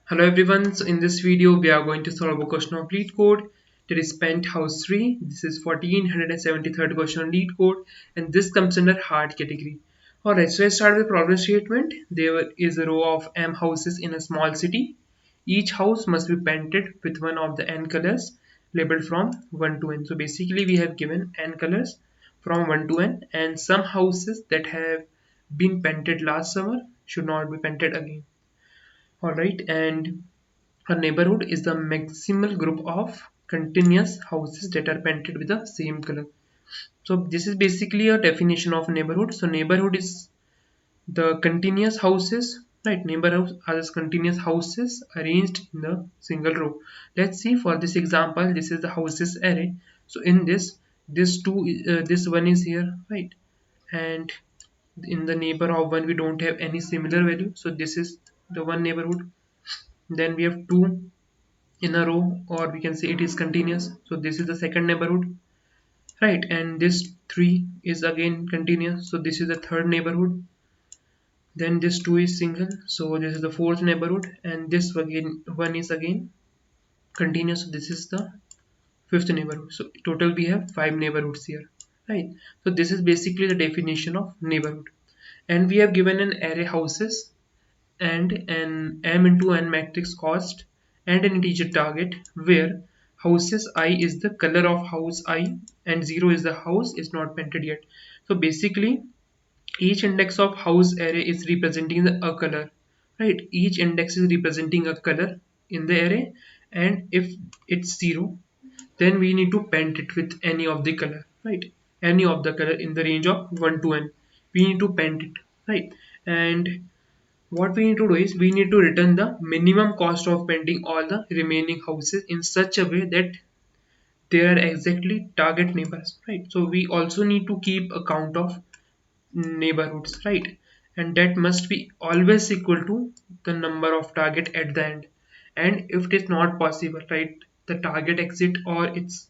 Hello everyone, so in this video we are going to solve a question of LeetCode that is Penthouse 3. This is 1473rd question on LeetCode and this comes under hard category. Alright, so let's start with problem statement. There is a row of M houses in a small city. Each house must be painted with one of the N colors labeled from 1 to N. So basically we have given N colors from 1 to N and some houses that have been painted last summer should not be painted again. Alright, and a neighborhood is the maximal group of continuous houses that are painted with the same color. So this is basically a definition of neighborhood. So neighborhood is the continuous houses, right? Neighborhoods are just continuous houses arranged in a single row. Let's see for this example, this is the houses array. So in this one is here, right? And in the neighbor of one we don't have any similar value. So this is the one neighborhood. Then we have two in a row, or we can say it is continuous, so this is the second neighborhood, right? And this 3 is again continuous, so this is the third neighborhood. Then this 2 is single, so this is the fourth neighborhood, and this again 1 is again continuous, so this is the fifth neighborhood. So total we have 5 neighborhoods here, right? So this is basically the definition of neighborhood, and we have given an array houses and an m into n matrix cost and an integer target where houses I is the color of house I and 0 is the house is not painted yet. So basically each index of house array is representing a color, right? Each index is representing a color in the array, and if it's 0 then we need to paint it with any of the color, right? Any of the color in the range of 1 to n we need to paint it, right? And what we need to do is we need to return the minimum cost of painting all the remaining houses in such a way that they are exactly target neighbors, right? So we also need to keep a count of neighborhoods, right? And that must be always equal to the number of target at the end. And if it is not possible, right, the target exit or it's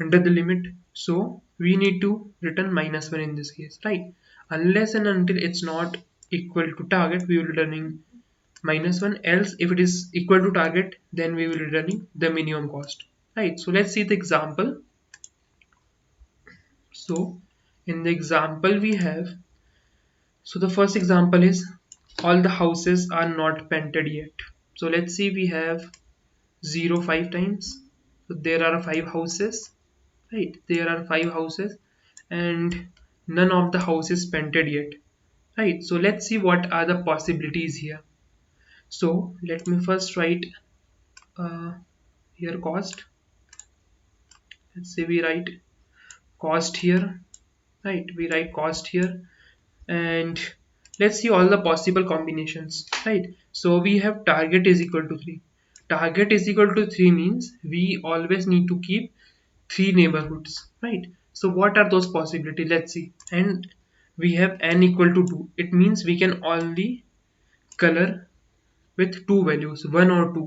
under the limit, so we need to return -1 in this case, right? Unless and until it's not equal to target we will returning -1, else if it is equal to target then we will returning the minimum cost, right? So let's see the example. So in the example we have, so the first example is all the houses are not painted yet. So let's see, we have 0 5 times, so there are 5 houses, right? There are 5 houses and none of the houses painted yet, right? So let's see what are the possibilities here. So let me first write uh, here cost. Let's say we write cost here, right? We write cost here, and let's see all the possible combinations, right? So we have target is equal to 3. Target is equal to 3 means we always need to keep 3 neighborhoods, right? So what are those possibilities? Let's see. And we have n equal to 2. It means we can only color with 2 values, 1 or 2,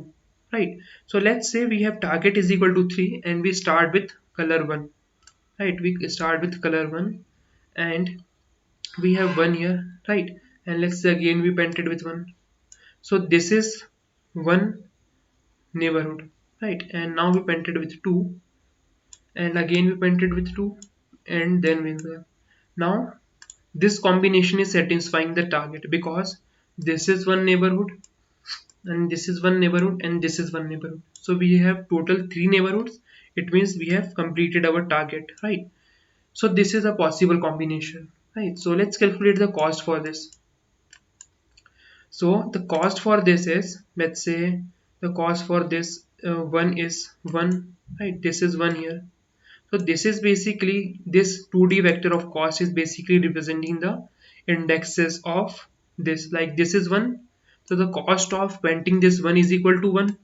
right? So let's say we have target is equal to 3 and we start with color 1, right? We start with color 1 and we have 1 here, right? And let's say again we painted with 1. So this is one neighborhood, right? And now we painted with 2 and again we painted with 2 and then we will. Now this combination is satisfying the target because this is one neighborhood and this is one neighborhood and this is one neighborhood. So we have total 3 neighborhoods. It means we have completed our target, right? So this is a possible combination, right? So let's calculate the cost for this. So the cost for this is, let's say the cost for this one is 1, right? This is 1 here. So this is basically, this 2D vector of cost is basically representing the indexes of this, like this is 1. So the cost of painting this 1 is equal to 1,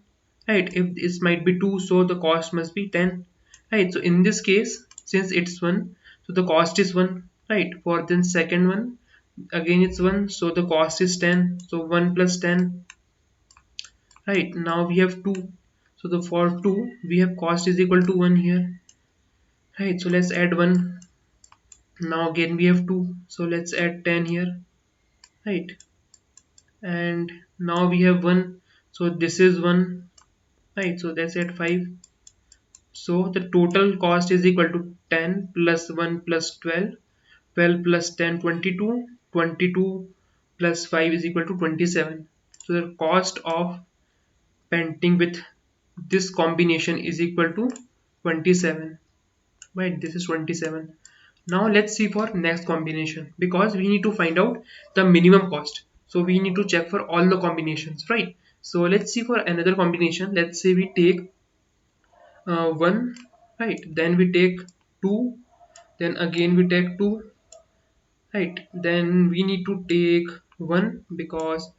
right? If this might be 2, so the cost must be 10, right? So in this case, since it's 1, so the cost is 1, right? For the second one, again it's 1, so the cost is 10, so 1 plus 10, right? Now we have 2, so the for 2 we have cost is equal to 1 here, right? So let's add 1. Now again we have 2, so let's add 10 here, right? And now we have 1, So this is 1, right? So that's at 5. So the total cost is equal to 10 plus 1 plus 12, 12 plus 10, 22, 22 plus 5 is equal to 27. So the cost of painting with this combination is equal to 27, right? This is 27. Now let's see for next combination, because we need to find out the minimum cost. So we need to check for all the combinations, right? So let's see for another combination. Let's say we take 1, right? Then we take 2, then again we take 2, right? Then we need to take 1 because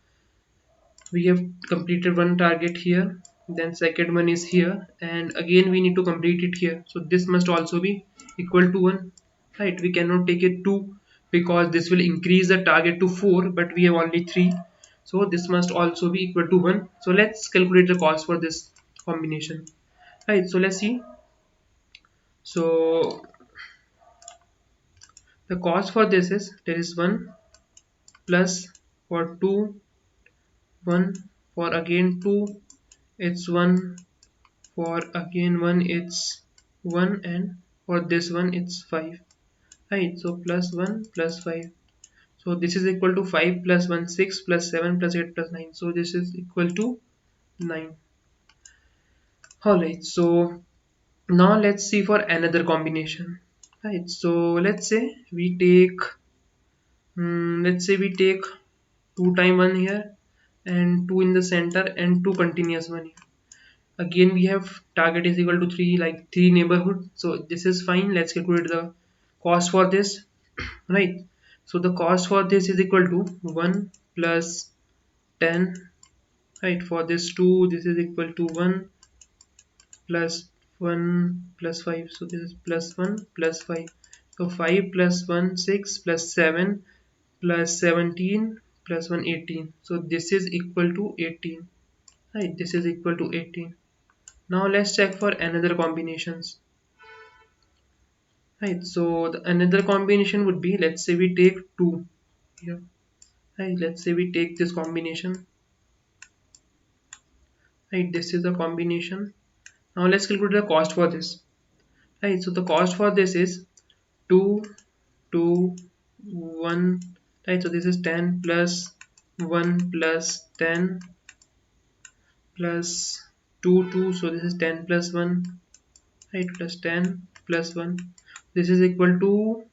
we have completed one target here, then second one is here, and again we need to complete it here. So this must also be equal to 1, right? We cannot take it 2 because this will increase the target to 4, but we have only 3. So this must also be equal to 1. So let's calculate the cost for this combination, right? So let's see. So the cost for this is, there is 1 plus for 2, 1 for again 2, it's 1 for again 1, it's 1, and for this one it's 5, right? So plus 1 plus 5, so this is equal to 5 plus 1 6 plus 7 plus 8 plus 9, so this is equal to 9. Alright, so now let's see for another combination, right? So let's say we take let's say we take 2 time 1 here and 2 in the center and 2 continuous 1 here. Again we have target is equal to 3, like 3 neighborhood, so this is fine. Let's calculate the cost for this, right? So the cost for this is equal to 1 plus 10, right? For this 2, this is equal to 1 plus 1 plus 5, so this is plus 1 plus 5. So 5 plus 1 6 plus 7 plus 17 plus 1 18, so this is equal to 18, right? This is equal to 18. Now let's check for another combinations, right? So the another combination would be, let's say we take 2 here, right? Let's say we take this combination, right? This is the combination. Now let's calculate the cost for this, right? So the cost for this is 2 2 1, right? So this is 10 plus 1 plus 10 plus 2 2, so this is 10 plus 1, right? Plus 10 plus 1, this is equal to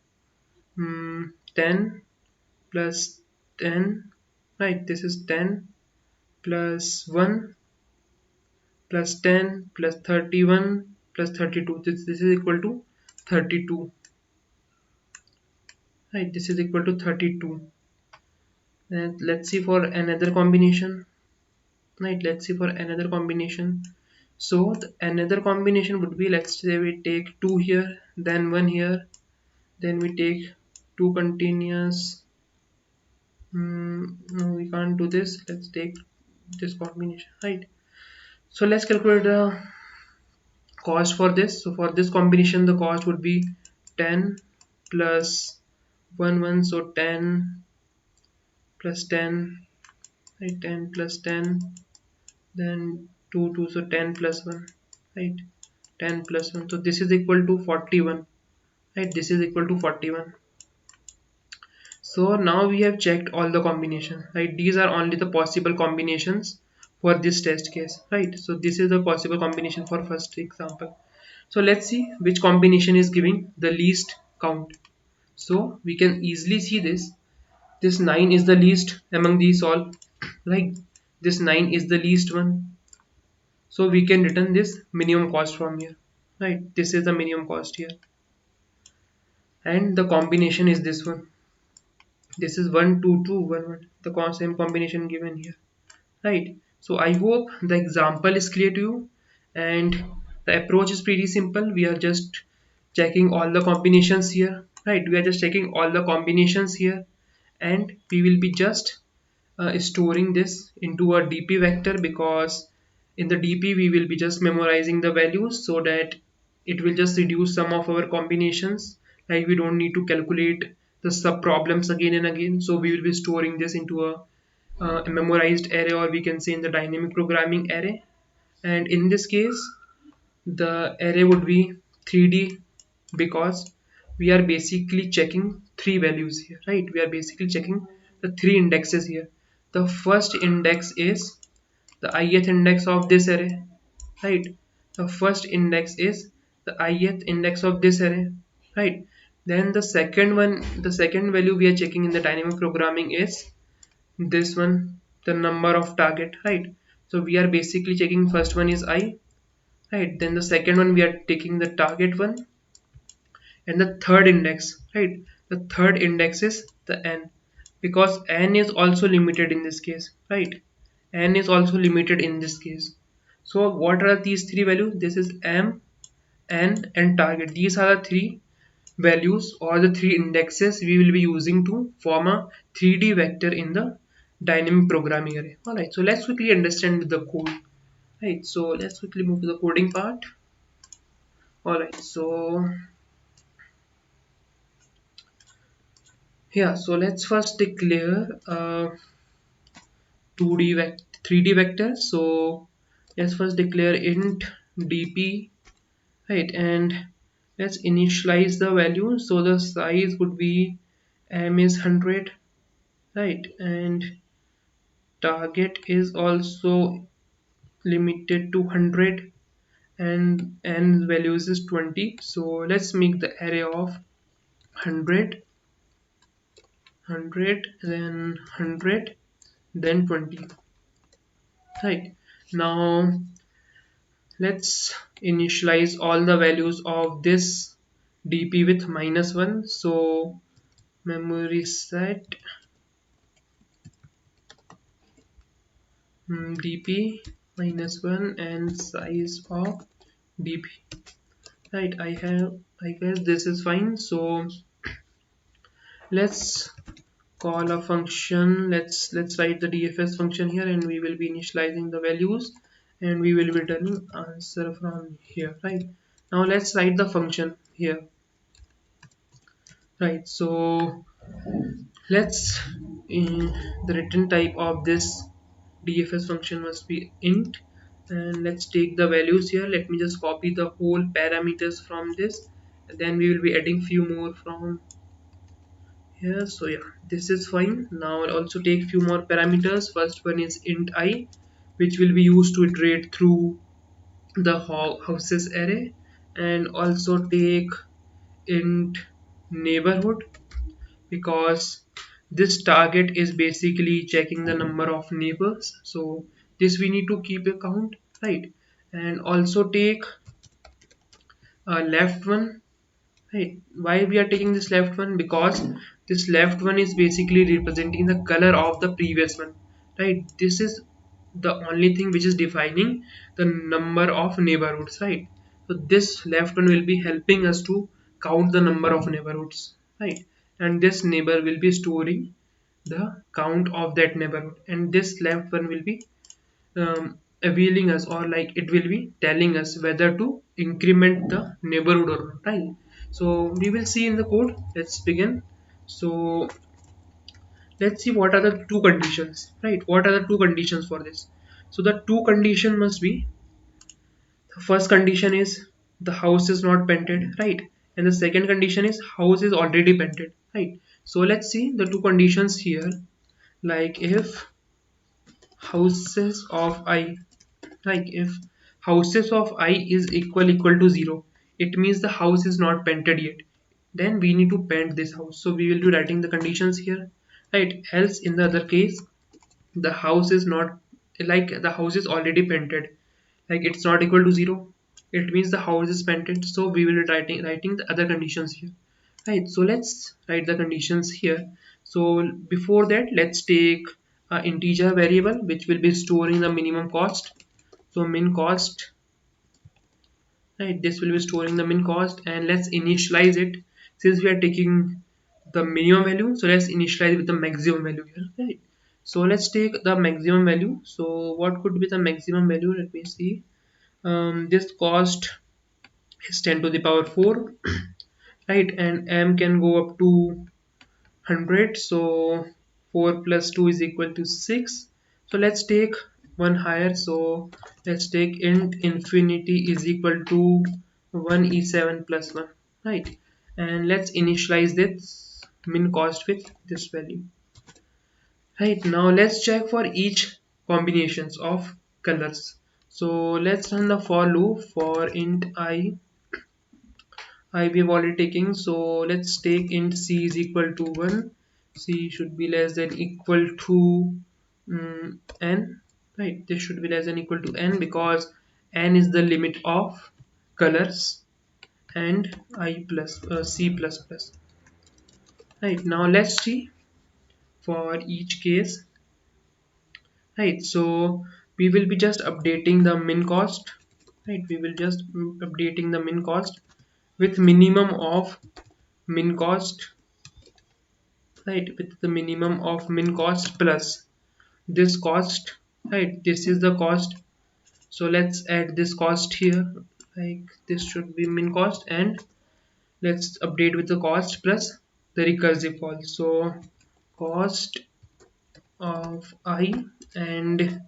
10 plus 10, right? This is 10 plus 1 plus 10 plus 31 plus 32, this is equal to 32, right? This is equal to 32. And let's see for another combination, right? Let's see for another combination. So another combination would be, let's say we take 2 here, then 1 here, then we take 2 continuous. No, we can't do this. Let's take this combination, right? So let's calculate the cost for this. So for this combination the cost would be 10 plus 1 1, so 10 plus 10, right? 10 plus 10, then 2 2, so 10 plus 1, right? 10 plus 1, so this is equal to 41, right? This is equal to 41. So now we have checked all the combinations, right? These are only the possible combinations for this test case, right? So this is the possible combination for first example. So let's see which combination is giving the least count. So we can easily see this. This 9 is the least among these all, right? This 9 is the least one. So we can return this minimum cost from here, right? This is the minimum cost here. And the combination is this one. This is 1 2 2 1 1, the same combination given here, right? So I hope the example is clear to you, and the approach is pretty simple. We are just checking all the combinations here, right? We are just checking all the combinations here, and we will be just storing this into a dp vector, because in the dp we will be just memorizing the values, so that it will just reduce some of our combinations, like we don't need to calculate the sub problems again and again. So we will be storing this into a a memorized array, or we can say in the dynamic programming array. And in this case, the array would be 3D, because we are basically checking three values here, right? We are basically checking the three indexes here. The first index is the ith index of this array, right? The first index is the ith index of this array, right? Then the second one, the second value we are checking in the dynamic programming is this one, the number of target, right? So we are basically checking first one is I, right? Then the second one we are taking the target one, and the third index, right? The third index is the n, because n is also limited in this case, right? N is also limited in this case. So what are these three values? This is m, n, and target. These are the three values or the three indexes we will be using to form a 3D vector in the dynamic programming array. Alright, so let's quickly understand the code. Right, so let's quickly move to the coding part. Alright, so yeah, so let's first declare 2D 3D vector. So let's first declare int dp, right? And let's initialize the value. So the size would be m is 100, right? And target is also limited to 100, and n values is 20. So let's make the array of 100, 100, then 100, then 20, right? Now let's initialize all the values of this dp with -1. So memory set dp -1 and size of dp, right? I guess this is fine. So let's call a function. Let's write the dfs function here, and we will be initializing the values, and we will be returning answer from here, right? Now let's write the function here, right? So let's the return type of this dfs function must be int, and let's take the values here. Let me just copy the whole parameters from this, and then we will be adding few more from here. So yeah, this is fine. Now I'll also take few more parameters. First one is int I, which will be used to iterate through the houses array, and also take int neighborhood, because this target is basically checking the number of neighbors, so this we need to keep a count, right? And also take a left one, right? Why we are taking this left one? Because this left one is basically representing the color of the previous one, right? This is the only thing which is defining the number of neighborhoods, right? So this left one will be helping us to count the number of neighborhoods, right? And this neighbor will be storing the count of that neighborhood, and this left one will be availing us, or like it will be telling us whether to increment the neighborhood or not, right? So we will see in the code. Let's begin. So let's see what are the two conditions, right? What are the two conditions for this? So the two condition must be, the first condition is the house is not painted, right? And the second condition is house is already painted, right? So let's see the two conditions here. Like if houses of I, like if houses of I is equal to 0, it means the house is not painted yet. Then we need to paint this house. So we will be writing the conditions here, right? Else in the other case, the house is not, like the house is already painted, like it's not equal to 0, it means the house is painted. So we will be writing the other conditions here, right? So let's write the conditions here. So before that, let's take an integer variable which will be storing the minimum cost. So min cost, right? This will be storing the min cost, and let's initialize it. Since we are taking the minimum value, so let's initialize with the maximum value here, right? So let's take the maximum value. So what could be the maximum value? Let me see. This cost is 10 to the power 4, right? And m can go up to 100. So 4 plus 2 is equal to 6. So let's take one higher. So let's take int infinity is equal to 1e7 plus 1, right? And let's initialize this min cost with this value. Right, now let's check for each combinations of colors. So let's run the for loop for int I we have already taken. So let's take int c is equal to 1. C should be less than equal to n, right? This should be less than equal to n because n is the limit of colors and I plus c plus plus. Right, now let's see for each case. Right, so we will be just updating the min cost. Right, we will just updating the min cost with minimum of min cost, right, with the minimum of min cost plus this cost, right, this is the cost. So let's add this cost here, like this should be min cost, and let's update with the cost plus the recursive call. So cost of I, and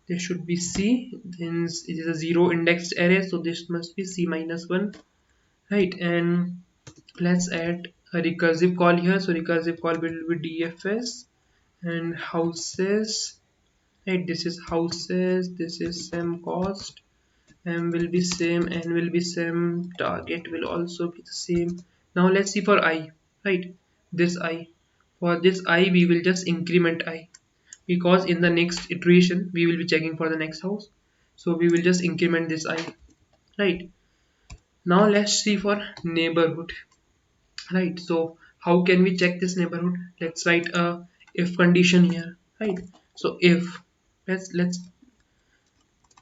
this should be c, since it is a zero indexed array, so this must be c minus 1, right? And let's add a recursive call here. So recursive call will be dfs and houses, right? This is houses, this is same cost, m will be same, n will be same, target will also be the same. Now let's see for I, right? This I, for this I we will just increment I, because in the next iteration we will be checking for the next house, so we will just increment this I, right? Now let's see for neighborhood, right? So how can we check this neighborhood? Let's write a if condition here, right? So if, let's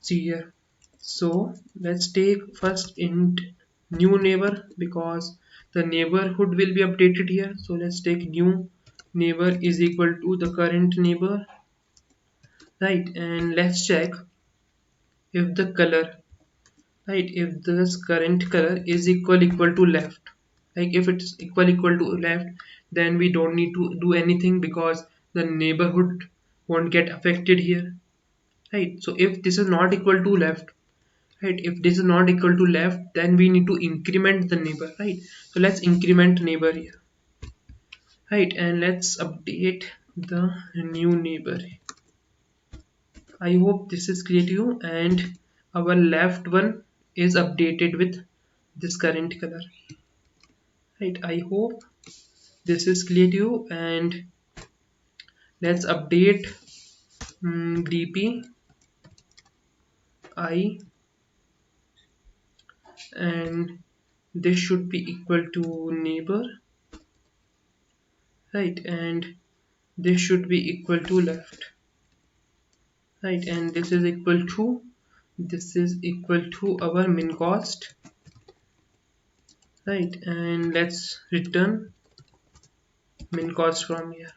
see here. So let's take first int new neighbor, because the neighborhood will be updated here. So let's take new neighbor is equal to the current neighbor, right? And let's check if the color, right, if this current color is equal to left. Like if it's equal to left, then we don't need to do anything because the neighborhood won't get affected here, right? So if this is not equal to left, right, if this is not equal to left, then we need to increment the neighbor, right? So let's increment neighbor here, right? And let's update the new neighbor. I hope this is clear to you, and our left one is updated with this current color, right? I hope this is clear to you, and let's update dp I, and this should be equal to neighbor, right? And this should be equal to left, right? And this is equal to our min cost, right? And let's return min cost from here,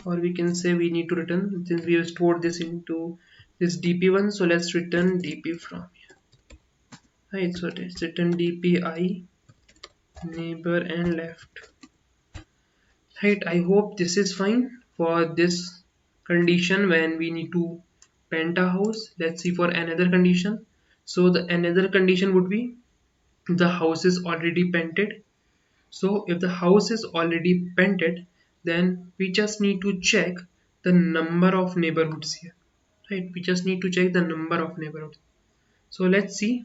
or we can say we need to return, since we have stored this into this dp1, so let's return dp from here, right? So let's return dp I, neighbor and left, right? I hope this is fine for this condition when we need to paint a house. Let's see for another condition. So the another condition would be the house is already painted. So if the house is already painted, then we just need to check the number of neighborhoods here, right? We just need to check the number of neighborhoods. So let's see.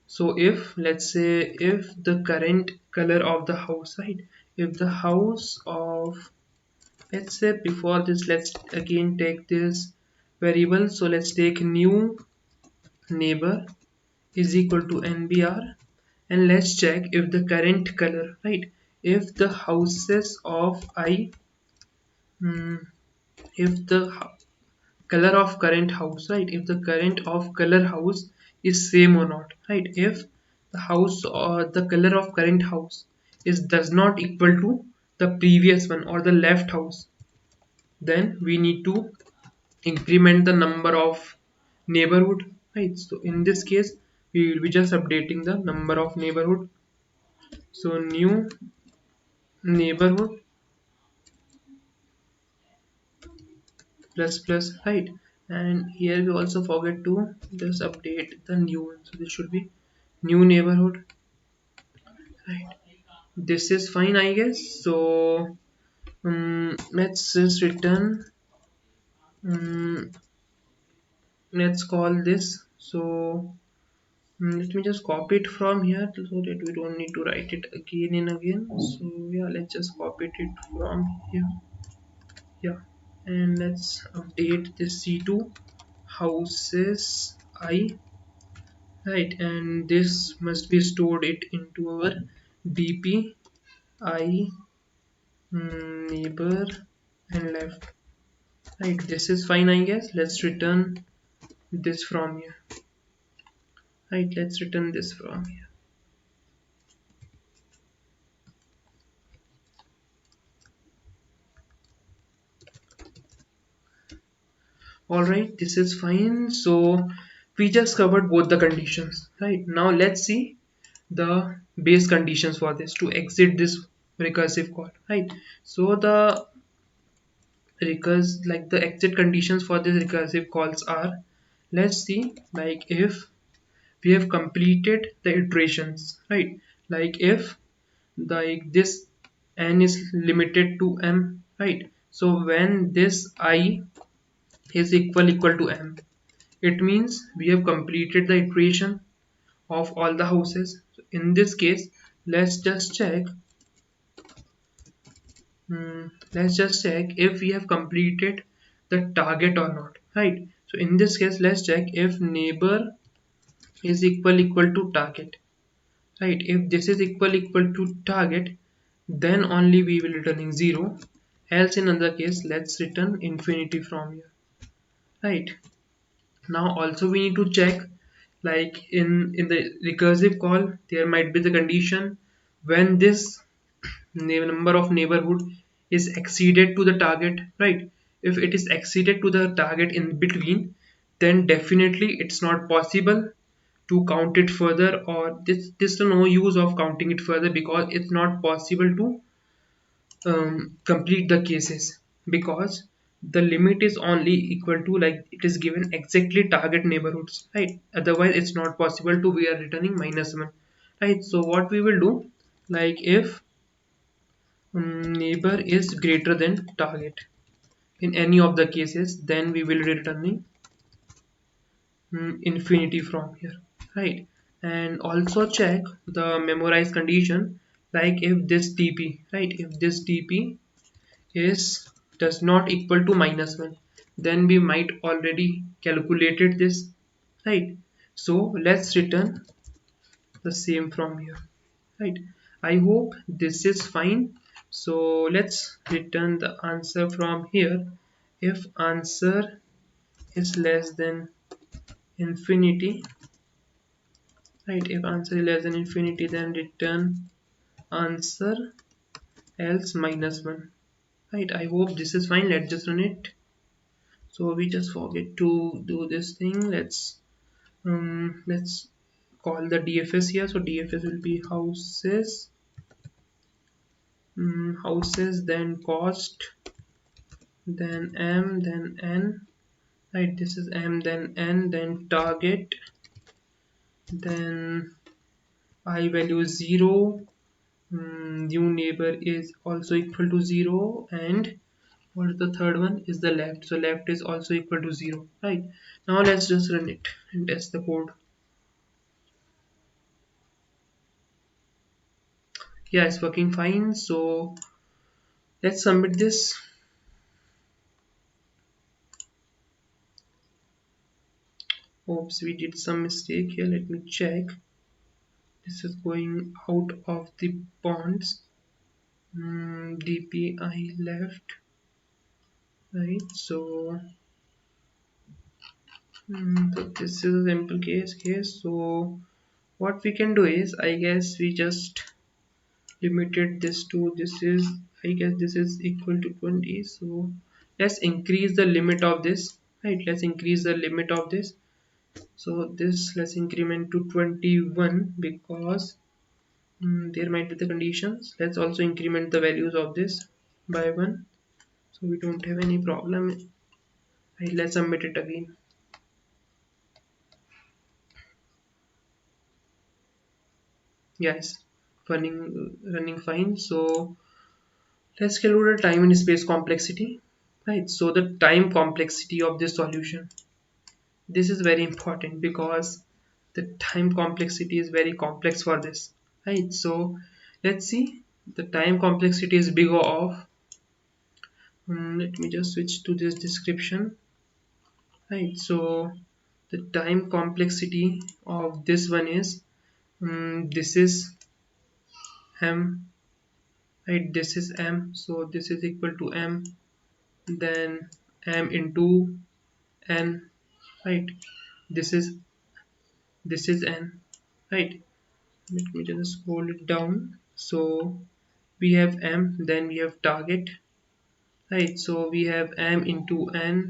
So if, let's say, if the current color of the house, right, if the house of, let's say, before this, let's again take this variable. So let's take new neighbor is equal to nbr, and let's check if the current color, right, if the houses of I, if the color of current house, right, if the current of color house is same or not, right? If the house or the color of current house is does not equal to the previous one or the left house, then we need to increment the number of neighborhood, right? So in this case we will be just updating the number of neighborhood. So new neighborhood plus plus, right? And here we also forget to just update the new one, so this should be new neighborhood, right? This is fine, I guess. So let's just return, um, let's call this. So let me just copy it from here so that we don't need to write it again and again. So yeah, let's just copy it from here. Yeah, and let's update this c2 houses I, right? And this must be stored it into our dp I, neighbor and left, right? This is fine, I guess. Let's return this from here, right? Let's return this from here. All right, this is fine. So we just covered both the conditions, right? Now let's see the base conditions for this to exit this recursive call, right? So the the exit conditions for these recursive calls are, let's see, like if we have completed the iterations, right? Like if like this n is limited to m, right? So when this I is equal to m, it means we have completed the iteration of all the houses. So in this case, let's just check. Let's just check if we have completed the target or not, right? So in this case, let's check if neighbor is equal to target, right? If this is equal to target, then only we will returning 0. Else in another case, let's return infinity from here, right? Now also we need to check, like in the recursive call there might be the condition when this number of neighborhood is exceeded to the target, right? If it is exceeded to the target in between, then definitely it's not possible to count it further, or this no use of counting it further, because it's not possible to complete the cases, because the limit is only equal to, like, it is given exactly target neighborhoods, right? Otherwise it's not possible to, we are returning -1, right? So what we will do, like if neighbor is greater than target in any of the cases, then we will returning infinity from here, right? And also check the memorized condition, like if this tp, right, if this tp is does not equal to -1, then we might already calculated this, right? So let's return the same from here, right? I hope this is fine. So let's return the answer from here. If answer is less than infinity, right, if answer is less than infinity, then return answer, else -1, right? I hope this is fine. Let's just run it. So we just forget to do this thing. Let's call the dfs here. So dfs will be houses, houses, then cost, then m, then n, right? This is m, then n, then target, then I value is 0, new neighbor is also equal to 0, and what is the third one is the left, so left is also equal to 0, right? Now let's just run it and test the code. Yeah, it's working fine. So let's submit this. Oops, we did some mistake here. Let me check. This is going out of the bonds. DPI left, right? So, so this is a simple case. So what we can do is, I guess we just limited this to, this is, I guess this is equal to 20. So let's increase the limit of this, right? Let's increase the limit of this. So this let's increment to 21, because There might be the conditions. Let's also increment the values of this by 1, so we don't have any problem. Right, let's submit it again. Yes, running fine. So let's calculate the time and space complexity. Right, so the time complexity of this solution, this is very important because the time complexity is very complex for this. Right, so let's see, the time complexity is bigger of, let me just switch to this description. Right, so the time complexity of this one is, this is m, right, this is m, so this is equal to m, then m into n, right, this is n, right. Let me just scroll it down. So we have m, then we have target, right, so we have m into n,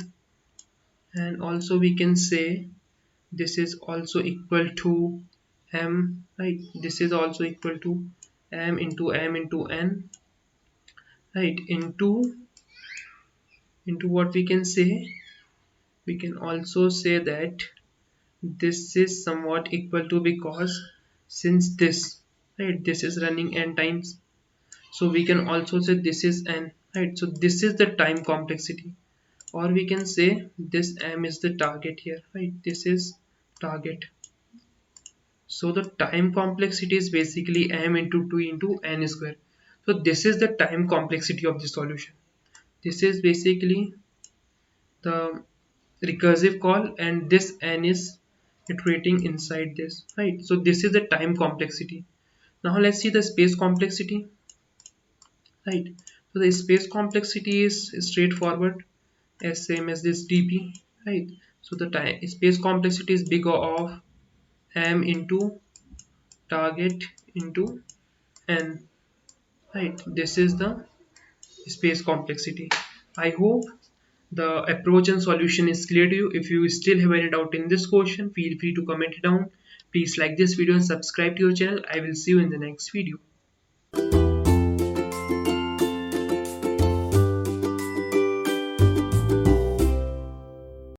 and also we can say this is also equal to m, right, this is also equal to m into n, right, into what we can say, we can also say that this is somewhat equal to, because since this, right, this is running n times, so we can also say this is n, right, so this is the time complexity, or we can say this m is the target here, right, this is target. So the time complexity is basically m into 2 into n square. So this is the time complexity of the solution. This is basically the recursive call, and this n is iterating inside this, right, so this is the time complexity. Now let's see the space complexity, right, so the space complexity is straightforward, as same as this dp, right, so the time space complexity is bigger of m into target into n, right, this is the space complexity. I hope the approach and solution is clear to you. If you still have any doubt in this question, feel free to comment it down. Please like this video and subscribe to your channel. I will see you in the next video.